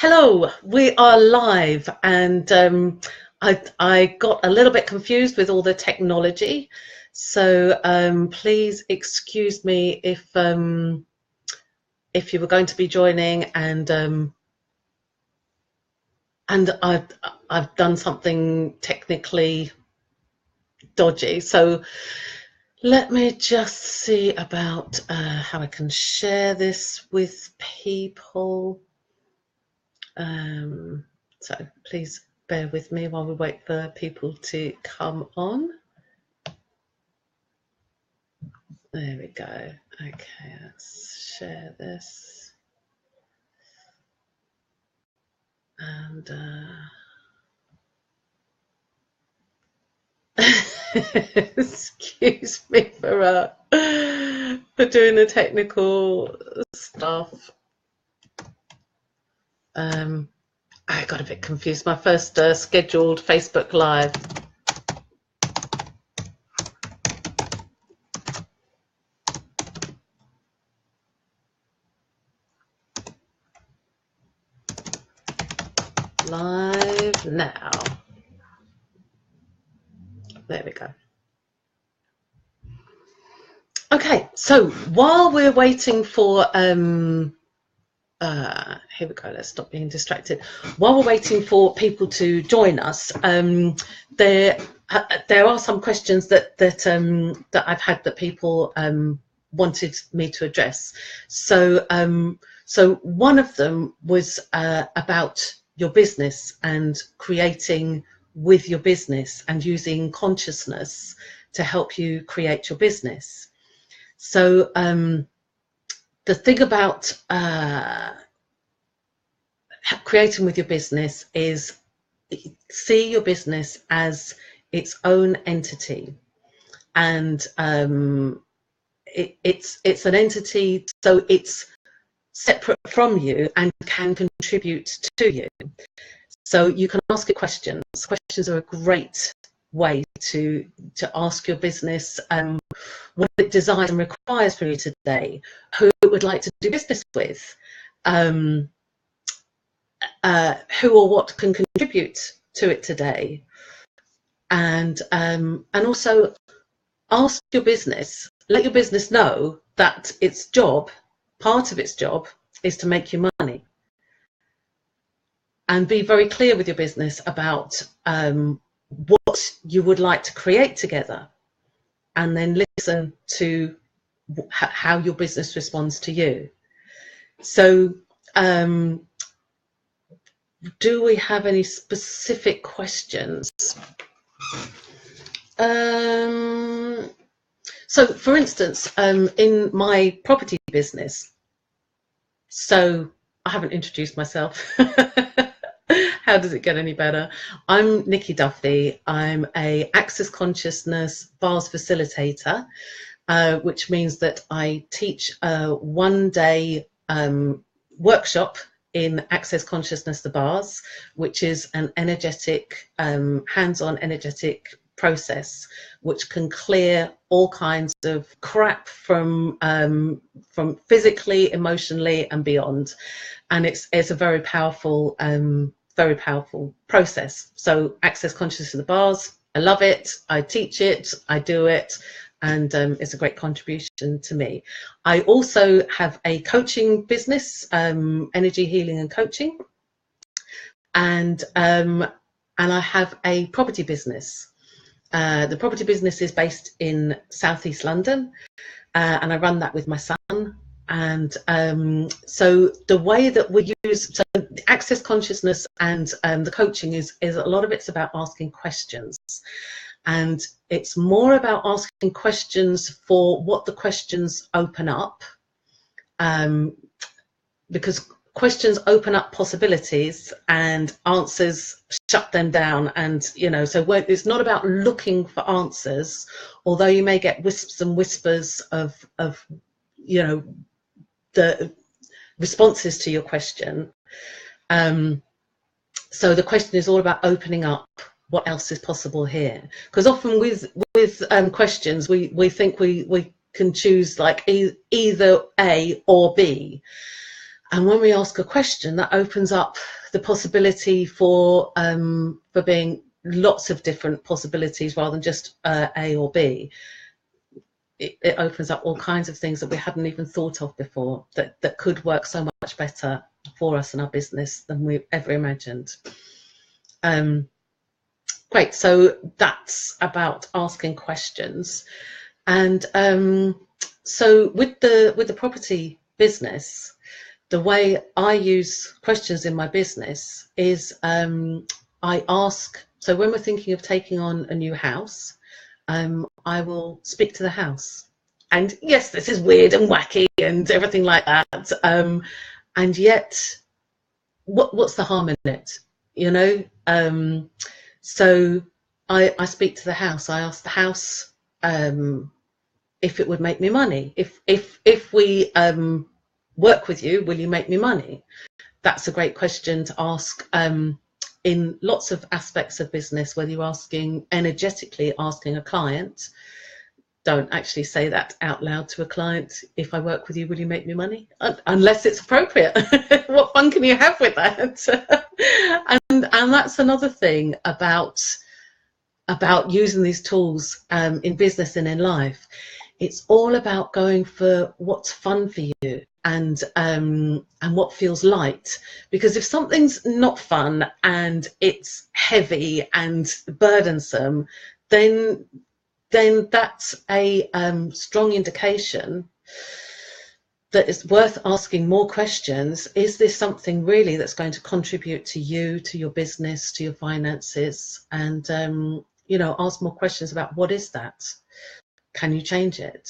Hello, we are live, and I got a little bit confused with all the technology, so please excuse me if you were going to be joining, and I've done something technically dodgy. So let me just see about how I can share this with people. So please bear with me while we wait for people to come on. There we go. Okay, let's share this. And excuse me for doing the technical stuff. I got a bit confused. My first scheduled Facebook Live. Live now. There we go. Okay, so while we're waiting for here we go, let's stop being distracted. While we're waiting for people to join us, there are some questions that I've had that people wanted me to address. So so one of them was about your business and creating with your business and using consciousness to help you create your business. So the thing about creating with your business is see your business as its own entity, and it's an entity, so it's separate from you and can contribute to you. So you can ask it questions. Questions are a great way to ask your business what it desires and requires from you today, who it would like to do business with, who or what can contribute to it today, and also ask your business, let your business know that its job, part of its job, is to make you money, and be very clear with your business about what you would like to create together, and then listen to how your business responds to you. So do we have any specific questions? So for instance, in my property business, so I haven't introduced myself. How does it get any better? I'm Nikki Duffy. I'm a Access Consciousness bars facilitator, which means that I teach a one-day workshop in Access Consciousness, the bars, which is an energetic, hands-on energetic process which can clear all kinds of crap from physically, emotionally, and beyond. And it's a very powerful process. So Access Consciousness of the bars, I love it, I teach it, I do it, and it's a great contribution to me. I also have a coaching business, energy healing and coaching, and I have a property business. The property business is based in Southeast London, and I run that with my son. And so the way that we use, so Access Consciousness and the coaching is a lot of it's about asking questions, and it's more about asking questions for what the questions open up, because questions open up possibilities and answers shut them down. And so it's not about looking for answers, although you may get wisps and whispers of the responses to your question. So the question is all about opening up what else is possible here, because often with questions we think we can choose like either A or B, And when we ask a question, that opens up the possibility for being lots of different possibilities rather than just A or B. It opens up all kinds of things that we hadn't even thought of before that could work so much better for us in our business than we ever imagined. Great, so that's about asking questions. And so with the property business, the way I use questions in my business is I ask, so when we're thinking of taking on a new house, I will speak to the house. And yes, this is weird and wacky and everything like that. And yet, what's the harm in it? You know? So I speak to the house. I ask the house if it would make me money. If we work with you, will you make me money? That's a great question to ask in lots of aspects of business, whether you're asking energetically, asking a client. Don't actually say that out loud to a client. If I work with you, will you make me money? Unless it's appropriate. What fun can you have with that? and that's another thing about using these tools in business and in life. It's all about going for what's fun for you and what feels light. Because if something's not fun and it's heavy and burdensome, then that's a strong indication that it's worth asking more questions. Is this something really that's going to contribute to you, to your business, to your finances? And you know, ask more questions about what is that? Can you change it?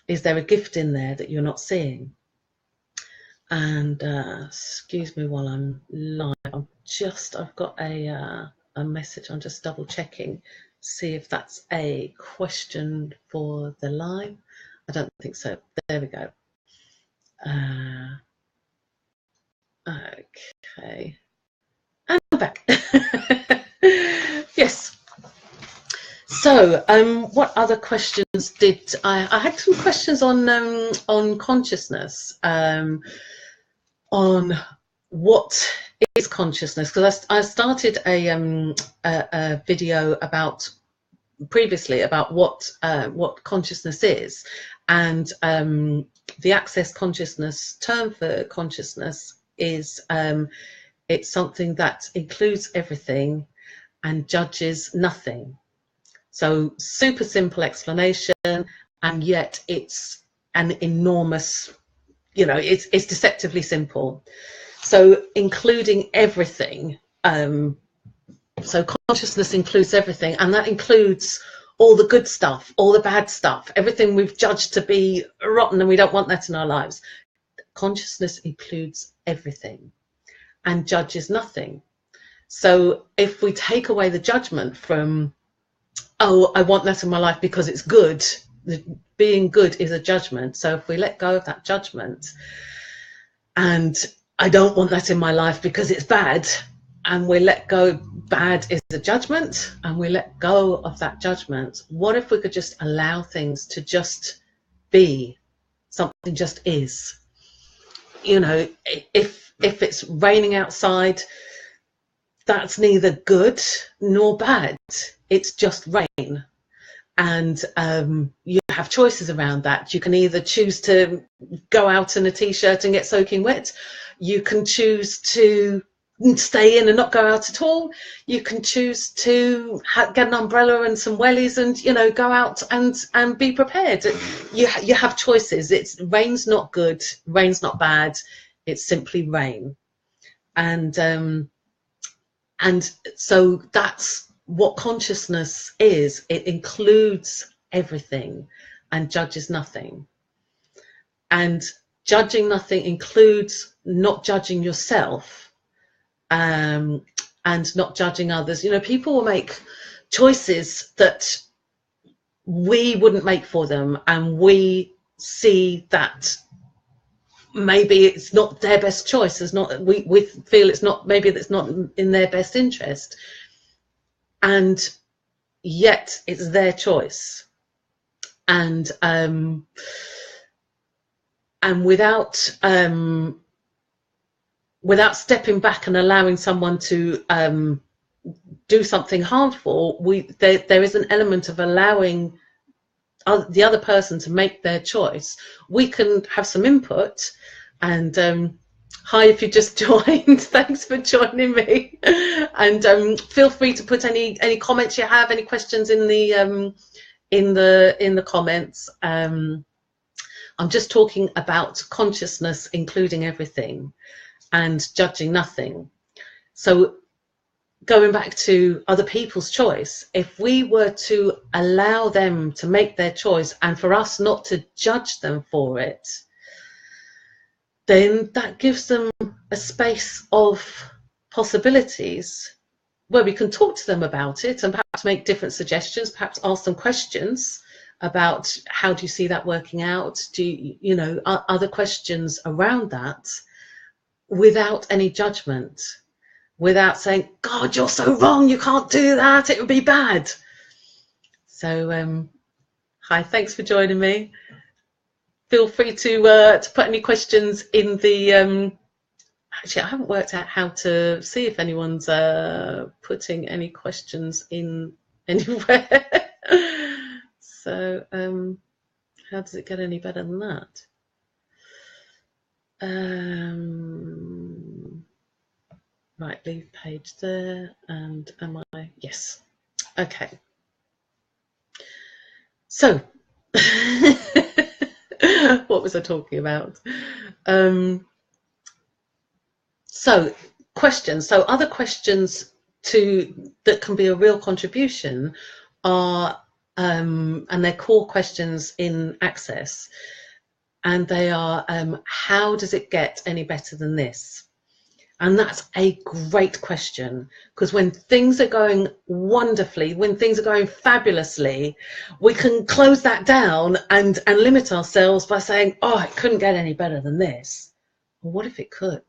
Is there a gift in there that you're not seeing? And excuse me while I'm live. I've got a message. I'm just double checking, see if that's a question for the live. I don't think so. There we go. Okay, and I'm back. Yes. So, what other questions did I had some questions on consciousness, on what is consciousness, because I started a video previously about what consciousness is, and the Access Consciousness term for consciousness is it's something that includes everything and judges nothing. So super simple explanation, and yet it's an enormous, you know, it's deceptively simple. So including everything, so consciousness includes everything, and that includes all the good stuff, all the bad stuff, everything we've judged to be rotten and we don't want that in our lives. Consciousness includes everything and judges nothing. So if we take away the judgment from, oh, I want that in my life because it's good. Being good is a judgment. So if we let go of that judgment, and I don't want that in my life because it's bad, and we let go, bad is a judgment, and we let go of that judgment, what if we could just allow things to just be? Something just is. You know, if it's raining outside, that's neither good nor bad. It's just rain. And you have choices around that. You can either choose to go out in a t-shirt and get soaking wet. You can choose to stay in and not go out at all. You can choose to get an umbrella and some wellies and, you know, go out and be prepared. You have choices. Rain's not good, rain's not bad. It's simply rain. And so that's what consciousness is. It includes everything and judges nothing. And judging nothing includes not judging yourself, and not judging others. You know, people will make choices that we wouldn't make for them, and we see that maybe it's not their best choice. We feel it's not, maybe it's not in their best interest, and yet it's their choice. And and without stepping back and allowing someone to do something harmful, there is an element of allowing the other person to make their choice. We can have some input, and hi, if you just joined, thanks for joining me. And feel free to put any comments you have, any questions in the comments. I'm just talking about consciousness, including everything, and judging nothing. So going back to other people's choice, if we were to allow them to make their choice and for us not to judge them for it, then that gives them a space of possibilities where we can talk to them about it and perhaps make different suggestions, perhaps ask them questions about how do you see that working out, other questions around that, without any judgment, without saying, God, you're so wrong, you can't do that, it would be bad. So hi, thanks for joining me. Feel free to put any questions in the actually, I haven't worked out how to see if anyone's putting any questions in anywhere. So how does it get any better than that? Right, leave page there, and am I? Yes. Okay. So what was I talking about? So questions. So other questions that can be a real contribution are, and they're core questions in Access, and they are, how does it get any better than this? And that's a great question, because when things are going wonderfully, when things are going fabulously, we can close that down and limit ourselves by saying, oh, it couldn't get any better than this. Well, what if it could?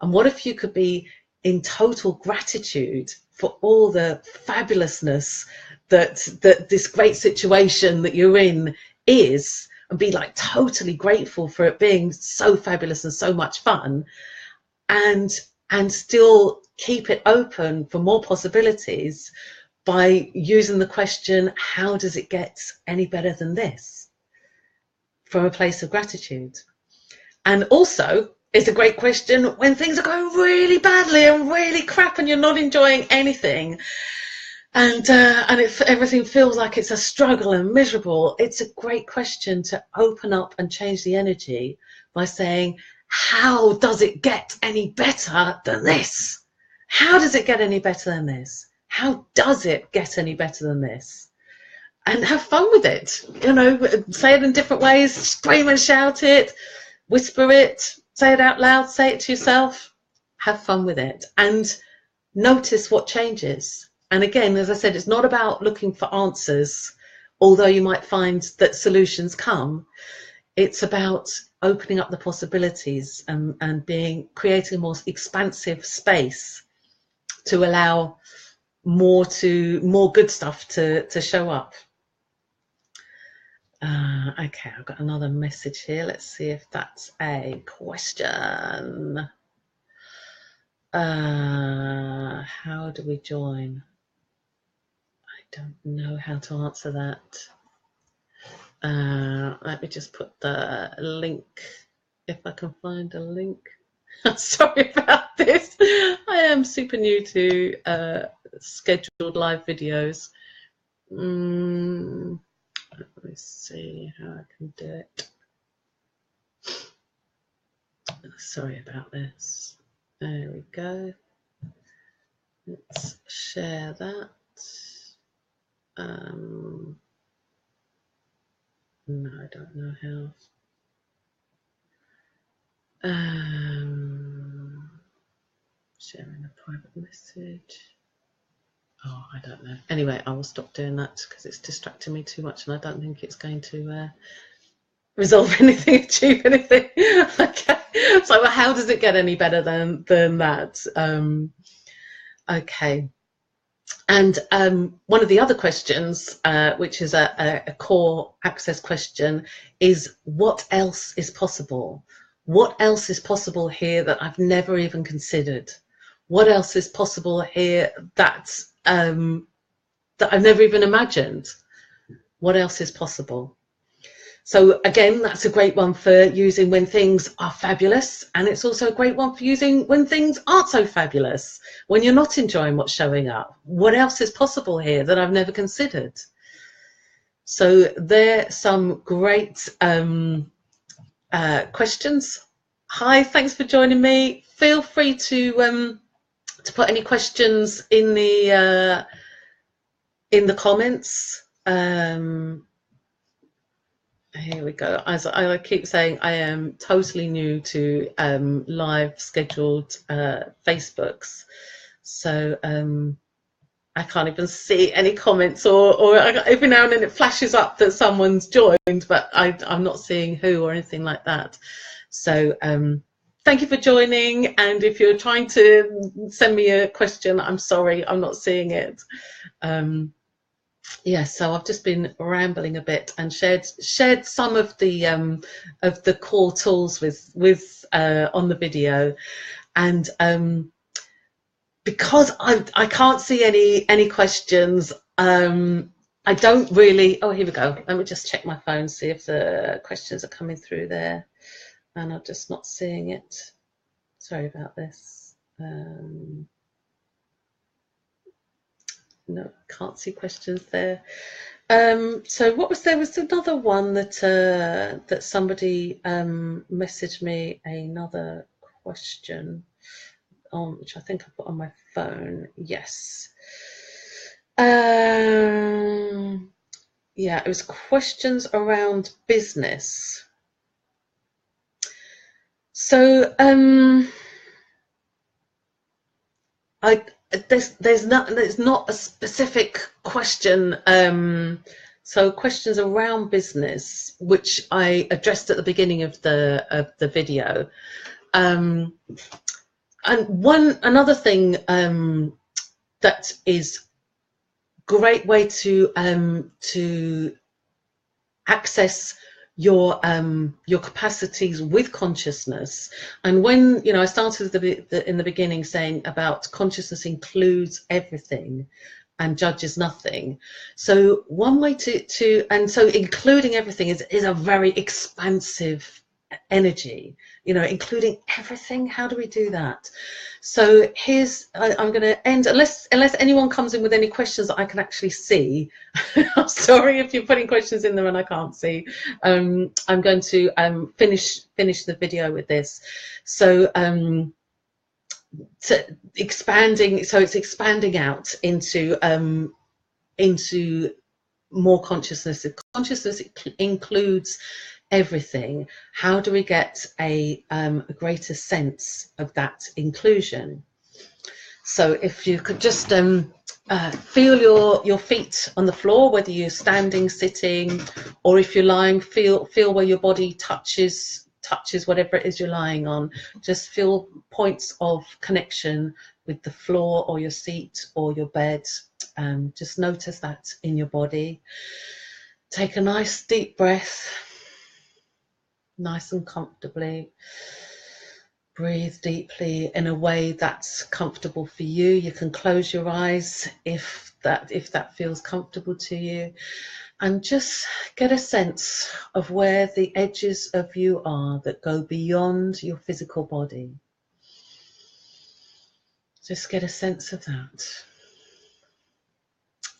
And what if you could be in total gratitude for all the fabulousness that this great situation that you're in is, and be like totally grateful for it being so fabulous and so much fun, and still keep it open for more possibilities by using the question, how does it get any better than this? From a place of gratitude. And also, it's a great question when things are going really badly and really crap and you're not enjoying anything, and everything feels like it's a struggle and miserable. It's a great question to open up and change the energy by saying, how does it get any better than this? How does it get any better than this? How does it get any better than this? And have fun with it. Say it in different ways, scream and shout it, whisper it, say it out loud, say it to yourself. Have fun with it and notice what changes. And again, as I said, it's not about looking for answers, although you might find that solutions come. It's about opening up the possibilities and creating a more expansive space to allow more good stuff to show up. Okay, I've got another message here. Let's see if that's a question. How do we join? I don't know how to answer that. Let me just put the link, if I can find a link. Sorry about this. I am super new to scheduled live videos. Let me see how I can do it. Sorry about this. There we go. Let's share that. No, I don't know how. Sharing a private message. Oh, I don't know. Anyway, I will stop doing that because it's distracting me too much, and I don't think it's going to resolve anything, achieve anything. Okay. So how does it get any better than that? Okay. And one of the other questions, which is a core access question, is what else is possible? What else is possible here that I've never even considered? What else is possible here that that I've never even imagined? What else is possible? So again, that's a great one for using when things are fabulous, and it's also a great one for using when things aren't so fabulous, when you're not enjoying what's showing up. What else is possible here that I've never considered? So there's some great questions. Hi, thanks for joining me. Feel free to put any questions in the comments. Here we go. As I keep saying, I am totally new to live scheduled Facebooks, so I can't even see any comments, or every now and then it flashes up that someone's joined, but I'm not seeing who or anything like that. So thank you for joining, and if you're trying to send me a question, I'm sorry, I'm not seeing it. Yeah, so I've just been rambling a bit and shared some of the core tools with on the video, and because I can't see any questions, I don't really. Oh, here we go. Let me just check my phone, see if the questions are coming through there, and I'm just not seeing it. Sorry about this. No, can't see questions there. So what was there? Was another one that that somebody messaged me another question on, which I think I put on my phone. Yes. Yeah, it was questions around business. So there's not a specific question. So questions around business, which I addressed at the beginning of the video. And another thing that is great way to access your capacities with consciousness. And when I started in the beginning saying about consciousness includes everything and judges nothing. So one way and so including everything is a very expansive energy, including everything. How do we do that? So here's, I'm going to end, unless anyone comes in with any questions that I can actually see. I'm sorry if you're putting questions in there and I can't see. I'm going to finish the video with this. So it's expanding out into more consciousness. If consciousness includes everything, how do we get a greater sense of that inclusion? So if you could just feel your feet on the floor, whether you're standing, sitting, or if you're lying, feel where your body touches whatever it is you're lying on. Just feel points of connection with the floor or your seat or your bed. Just notice that in your body. Take a nice deep breath, nice and comfortably. Breathe deeply in a way that's comfortable for you. You can close your eyes if that feels comfortable to you, and just get a sense of where the edges of you are that go beyond your physical body. Just get a sense of that.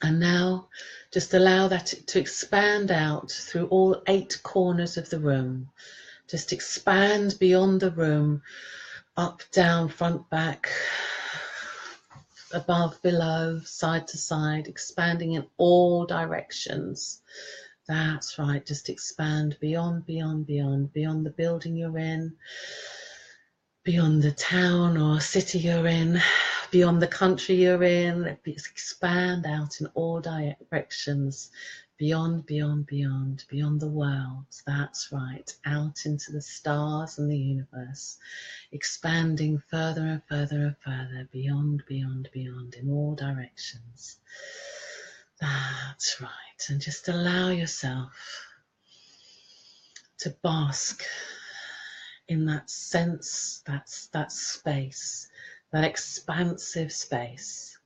And now just allow that to expand out through all 8 corners of the room. Just expand beyond the room, up, down, front, back, above, below, side to side, expanding in all directions. That's right, just expand beyond, beyond, beyond, beyond the building you're in, beyond the town or city you're in, beyond the country you're in. Expand out in all directions, beyond, beyond, beyond, beyond the world. That's right, out into the stars and the universe, expanding further and further and further, beyond, beyond, beyond, in all directions. That's right, and just allow yourself to bask in that sense, that space, that expansive space,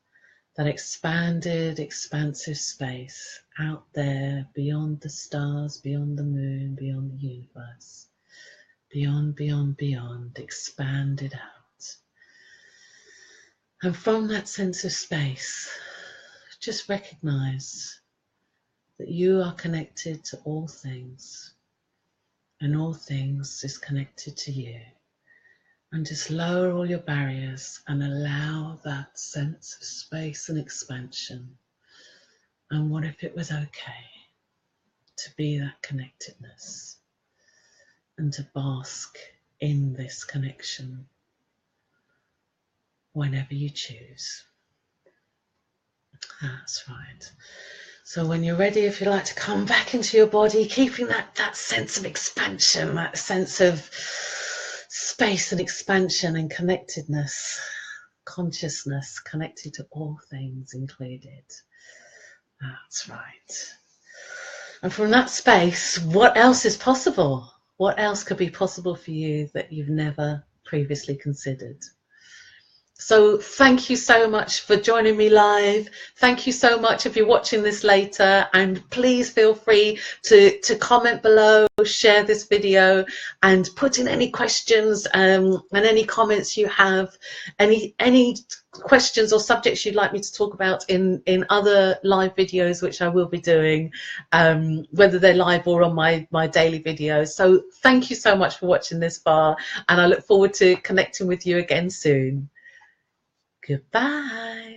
that expanded, expansive space out there beyond the stars, beyond the moon, beyond the universe, beyond, beyond, beyond, expanded out. And from that sense of space, just recognize that you are connected to all things, and all things is connected to you. And just lower all your barriers and allow that sense of space and expansion. And what if it was okay to be that connectedness and to bask in this connection whenever you choose? That's right. So when you're ready, if you like to come back into your body, keeping that sense of expansion, that sense of space and expansion and connectedness, consciousness connected to all things included. That's right. And from that space, what else is possible? What else could be possible for you that you've never previously considered? So thank you so much for joining me live. Thank you so much if you're watching this later, and please feel free to comment below, share this video, and put in any questions and any comments you have, any questions or subjects you'd like me to talk about in other live videos which I will be doing, whether they're live or on my daily videos. So thank you so much for watching this far, and I look forward to connecting with you again soon. Goodbye.